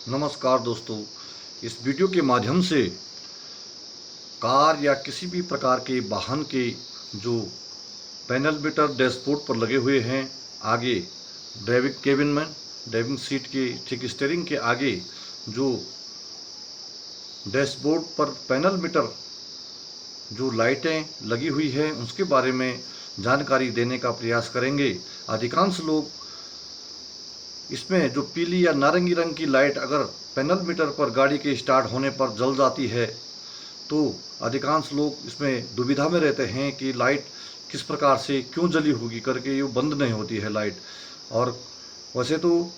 नमस्कार दोस्तों, इस वीडियो के माध्यम से कार या किसी भी प्रकार के वाहन के जो पैनल मीटर डैशबोर्ड पर लगे हुए हैं, आगे ड्राइविंग केबिन में ड्राइविंग सीट के ठीक स्टीयरिंग के आगे जो डैशबोर्ड पर पैनल मीटर जो लाइटें लगी हुई हैं उसके बारे में जानकारी देने का प्रयास करेंगे। अधिकांश लोग इसमें जो पीली या नारंगी रंग की लाइट अगर पैनल मीटर पर गाड़ी के स्टार्ट होने पर जल जाती है तो अधिकांश लोग इसमें दुविधा में रहते हैं कि लाइट किस प्रकार से क्यों जली होगी करके, ये बंद नहीं होती है लाइट। और वैसे तो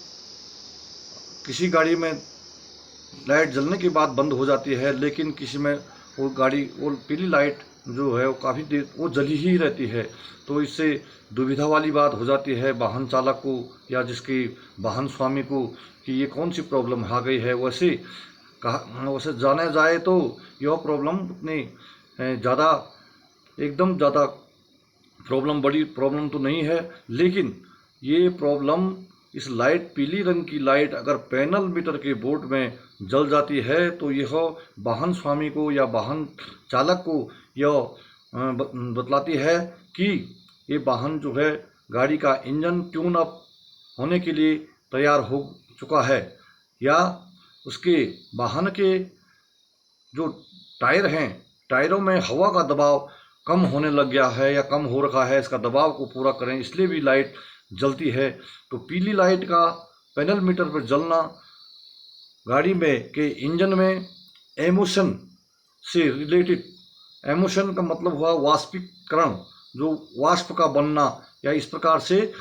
किसी गाड़ी में लाइट जलने के बाद बंद हो जाती है, लेकिन किसी में वो पीली लाइट जो है वो काफ़ी देर वो जली ही रहती है। तो इससे दुविधा वाली बात हो जाती है वाहन चालक को या जिसके वाहन स्वामी को कि ये कौन सी प्रॉब्लम आ गई है। वैसे जाना जाए तो यह प्रॉब्लम उतनी ज़्यादा एकदम ज़्यादा बड़ी प्रॉब्लम तो नहीं है, लेकिन ये प्रॉब्लम इस लाइट पीली रंग की लाइट अगर पैनल मीटर के बोर्ड में जल जाती है तो यह वाहन स्वामी को या वाहन चालक को यह बतलाती है कि ये वाहन जो है गाड़ी का इंजन ट्यून अप होने के लिए तैयार हो चुका है, या उसके वाहन के जो टायर हैं, टायरों में हवा का दबाव कम होने लग गया है या कम हो रखा है। इसका दबाव को पूरा करें इसलिए भी लाइट जलती है। तो पीली लाइट का पैनल मीटर पर जलना गाड़ी में के इंजन में एमोशन से रिलेटेड, एमोशन का मतलब हुआ वाष्पीकरण, जो वाष्प का बनना, या इस प्रकार से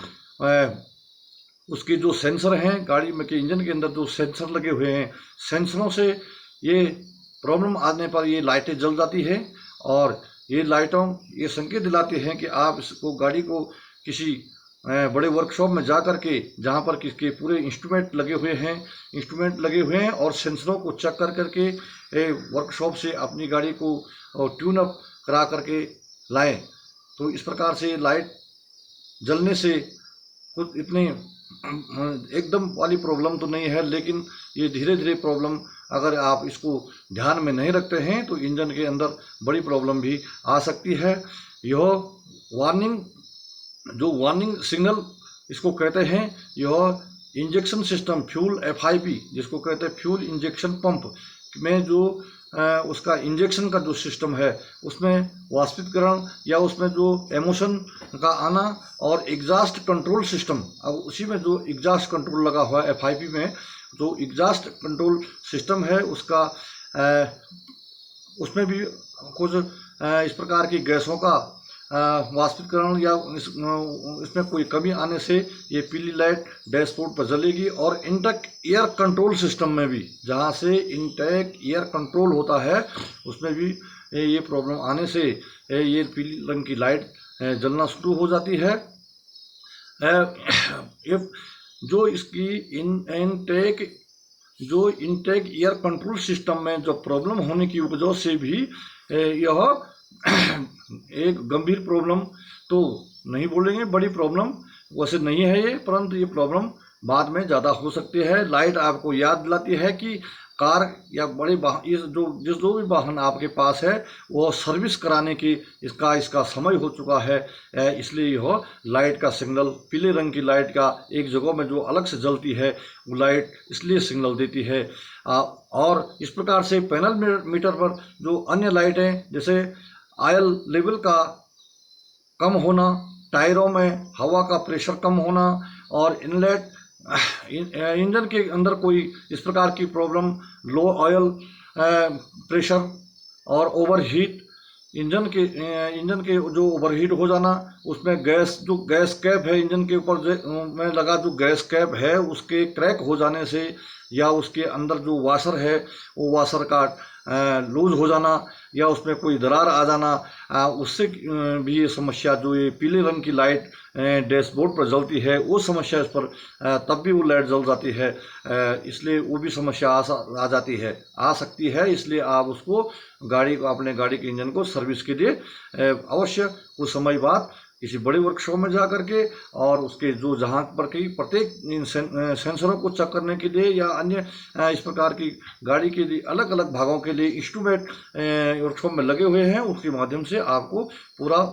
उसके जो सेंसर हैं गाड़ी में के इंजन के अंदर जो सेंसर लगे हुए हैं, सेंसरों से ये प्रॉब्लम आने पर ये लाइटें जल जाती है। और ये लाइटों ये संकेत दिलाते हैं कि आप इसको गाड़ी को किसी बड़े वर्कशॉप में जा कर के, जहाँ पर किसके पूरे इंस्ट्रूमेंट लगे हुए हैं और सेंसरों को चेक कर करके वर्कशॉप से अपनी गाड़ी को ट्यून अप करा करके लाएं। तो इस प्रकार से लाइट जलने से कुछ इतनी एकदम वाली प्रॉब्लम तो नहीं है, लेकिन ये धीरे धीरे प्रॉब्लम अगर आप इसको ध्यान में नहीं रखते हैं तो इंजन के अंदर बड़ी प्रॉब्लम भी आ सकती है। यह वार्निंग सिग्नल इसको कहते हैं, यह इंजेक्शन सिस्टम फ्यूल FIP जिसको कहते हैं फ्यूल इंजेक्शन पंप में जो उसका इंजेक्शन का जो सिस्टम है उसमें वाष्पीकरण या उसमें जो एमोशन का आना और एग्जॉस्ट कंट्रोल सिस्टम, अब उसी में जो एग्जॉस्ट कंट्रोल लगा हुआ है FIP में, जो एग्जॉस्ट कंट्रोल सिस्टम है उसका उसमें भी कुछ इस प्रकार की गैसों का वाष्पीकरण या इसमें कोई कमी आने से ये पीली लाइट डैशबोर्ड पर जलेगी। और इंटेक एयर कंट्रोल सिस्टम में भी, जहाँ से इंटेक एयर कंट्रोल होता है, उसमें भी ये प्रॉब्लम आने से ये पीली रंग की लाइट जलना शुरू हो जाती है। जो इसकी इंटेक एयर कंट्रोल सिस्टम में जो प्रॉब्लम होने की वजह से भी यह एक गंभीर प्रॉब्लम तो नहीं बोलेंगे, बड़ी प्रॉब्लम वैसे नहीं है ये, परंतु ये प्रॉब्लम बाद में ज़्यादा हो सकती है। लाइट आपको याद दिलाती है कि कार या बड़े वाहन जो भी वाहन आपके पास है वो सर्विस कराने की इसका समय हो चुका है, इसलिए यह लाइट का सिग्नल, पीले रंग की लाइट का एक जगह में जो अलग से जलती है वो लाइट इसलिए सिग्नल देती है। और इस प्रकार से पैनल मीटर पर जो अन्य लाइटें, जैसे ऑयल लेवल का कम होना, टायरों में हवा का प्रेशर कम होना, और इनलेट इंजन के अंदर कोई इस प्रकार की प्रॉब्लम, लो ऑयल प्रेशर और ओवरहीट, इंजन के जो ओवरहीट हो जाना, उसमें जो गैस कैप है इंजन के ऊपर में लगा जो गैस कैप है उसके क्रैक हो जाने से, या उसके अंदर जो वाशर है वो वाशर का लूज हो जाना या उसमें कोई दरार आ जाना, उससे भी ये समस्या, जो ये पीले रंग की लाइट डैशबोर्ड पर जलती है वो समस्या इस पर तब भी वो लाइट जल जाती है, इसलिए वो भी समस्या आ सकती है। इसलिए आप उसको अपने गाड़ी के इंजन को सर्विस के लिए अवश्य कुछ समय बाद किसी बड़े वर्कशॉप में जा करके और उसके जो जहाँ पर की प्रत्येक सेंसरों को चेक करने के लिए या अन्य इस प्रकार की गाड़ी के लिए अलग अलग भागों के लिए इंस्ट्रूमेंट वर्कशॉप में लगे हुए हैं, उसके माध्यम से आपको पूरा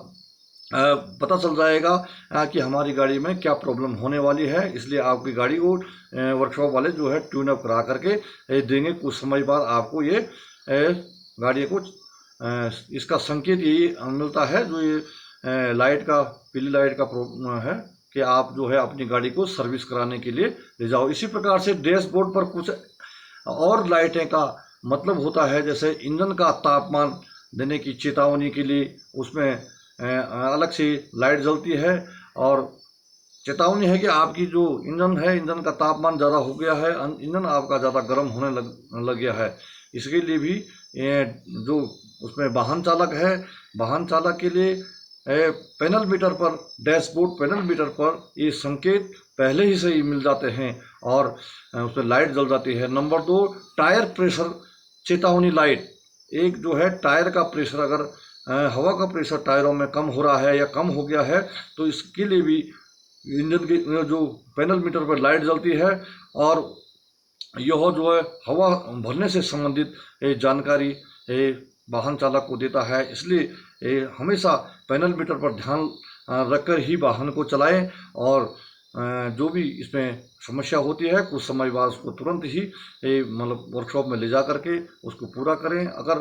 पता चल जाएगा कि हमारी गाड़ी में क्या प्रॉब्लम होने वाली है। इसलिए आपकी गाड़ी को वर्कशॉप वाले जो है ट्यून अप करा करके देंगे। कुछ समय बाद आपको ये गाड़ी को इसका संकेत यही मिलता है, जो ये लाइट का, पीली लाइट का प्रॉब्लम है कि आप जो है अपनी गाड़ी को सर्विस कराने के लिए ले जाओ। इसी प्रकार से डैशबोर्ड पर कुछ और लाइटें का मतलब होता है, जैसे इंजन का तापमान देने की चेतावनी के लिए उसमें अलग से लाइट जलती है और चेतावनी है कि आपकी जो इंजन है, इंजन का तापमान ज़्यादा हो गया है, इंजन आपका ज़्यादा गर्म होने लग गया है। इसके लिए भी जो उसमें वाहन चालक है, वाहन चालक के लिए पैनल मीटर पर, डैशबोर्ड पैनल मीटर पर ये संकेत पहले ही से ही मिल जाते हैं और उसमें लाइट जल जाती है। नंबर 2, टायर प्रेशर चेतावनी लाइट। एक जो है टायर का प्रेशर, अगर हवा का प्रेशर टायरों में कम हो रहा है या कम हो गया है तो इसके लिए भी इंजन की जो पैनल मीटर पर लाइट जलती है और यह जो है हवा भरने से संबंधित जानकारी वाहन चालक को देता है। इसलिए हमेशा पैनल मीटर पर ध्यान रखकर ही वाहन को चलाएं और जो भी इसमें समस्या होती है कुछ समय बाद उसको तुरंत ही मतलब वर्कशॉप में ले जा करके उसको पूरा करें। अगर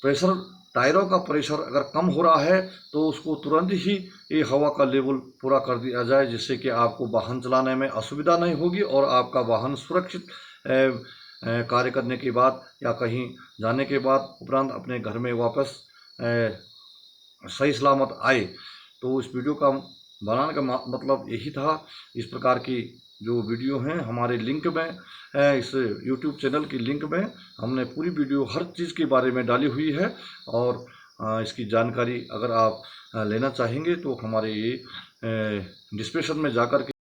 प्रेशर, टायरों का प्रेशर अगर कम हो रहा है तो उसको तुरंत ही ये हवा का लेवल पूरा कर दिया जाए, जिससे कि आपको वाहन चलाने में असुविधा नहीं होगी और आपका वाहन सुरक्षित कार्य करने के बाद या कहीं जाने के बाद उपरांत अपने घर में वापस सही सलामत आए। तो इस वीडियो का बनाने का मतलब यही था। इस प्रकार की जो वीडियो हैं हमारे लिंक में, इस YouTube चैनल की लिंक में हमने पूरी वीडियो हर चीज़ के बारे में डाली हुई है और इसकी जानकारी अगर आप लेना चाहेंगे तो हमारे ये डिस्क्रिप्शन में जाकर के